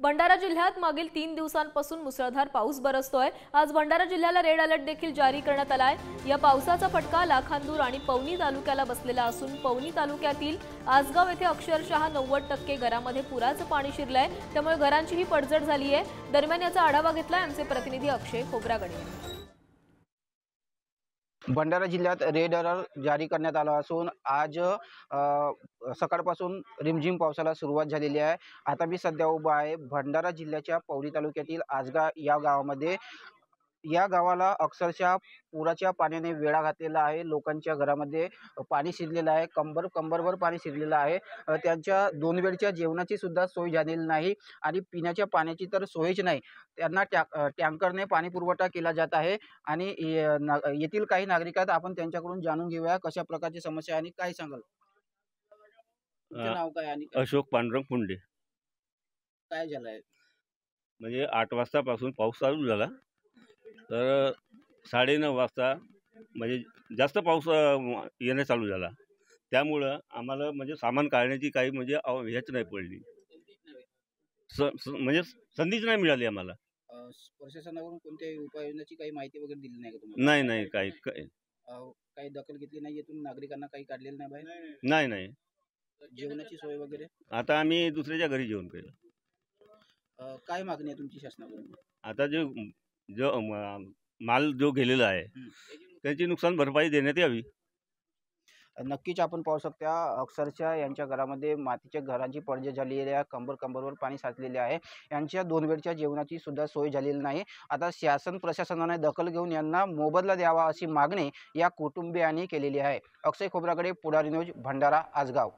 भंडारा जिल्ह्यात मागील 3 दिवसांपासून मुसळधार पाऊस बरसतोय। आज भंडारा जिल्ह्याला रेड अलर्ट देखील जारी करण्यात आलाय। या पावसाचा फटका लाखांदूर आणि पवनी तालुक्याला बसलेला असून पवनी तालुक्यातील आसगाव येथे अक्षरशः 90% घरांमध्ये पुराचं पाणी शिरलंय, त्यामुळे घरांचीही पडझड झाली आहे। दरम्यान याचा आढावा घेतलाय आमचे प्रतिनिधी अक्षय खोब्रागडे। भंडारा जिल्ह्यात रेड अलर्ट जारी करण्यात आला असून आज सकाळपासून रिमझिम पावसाला सुरुवात झालेली आहे। आता मी सध्या उभा आहे भंडारा जिल्ह्याच्या पवनी तालुक्यातील आसगाव या गावामध्ये। या गावाला अक्षरशः पुराच्या पाण्याने वेढा घातलेला आहे। लोकांच्या घरामध्ये पाणी शिरलेलं आहे, कंबरभर पाणी शिरलेलं आहे। त्यांच्या 2 वेळच्या जेवणाची सुद्धा सोय झालेली नाही आणि पिण्याच्या पाण्याची तर सोयच नाही। त्यांना टँकरने पाणी पुरवठा केला जात आहे आणि येथील काही नागरिक आहेत, आपण त्यांच्याकडून जाणून घेऊया कशा प्रकारची समस्या आणि काय सांगाल। तुमचं नाव काय आणि अशोक पांडुरंग पुंडे। काय झालंय? म्हणजे 8 वाजतापासून पाऊस चालू झाला, तर 9:30 वाजता म्हणजे जास्त पाऊस येणं चालू झाला। त्यामुळं आम्हाला म्हणजे सामान काढण्याची काही म्हणजे हेच नाही पडली, म्हणजे संधीच नाही मिळाली आम्हाला। प्रशासनाकडून कोणत्याही उपाययोजनाची काही माहिती वगैरे दिली नाही का तुम्हाला? नाही काही दखल घेतली नाही येथून नागरिकांना? काही काढलेलं नाही बाहेर? नाही। जेवणाची सोय वगैरे? आता आम्ही दुसऱ्याच्या घरी जेवण केलं। काय मागणी आहे तुमची शासनाकडून? आता जो माल जो गेलेला आहे त्याची नुकसान भरपाई देण्यात यावी। नक्कीच आपण पाहू शकता अक्षरशः यांच्या घरामध्ये मातीच्या घरांची पडझड झालेली आहे, कंबरवर पाणी साचलेले आहे। यांच्या 2 वेळच्या जेवणाची सुद्धा सोय झालेली नाही। आता शासन प्रशासनाने दखल घेऊन यांना मोबदला द्यावा अशी मागणी या कुटुंबियांनी केलेली आहे। अक्षय खोब्रागडे, पुढारी न्यूज, भंडारा, आसगाव।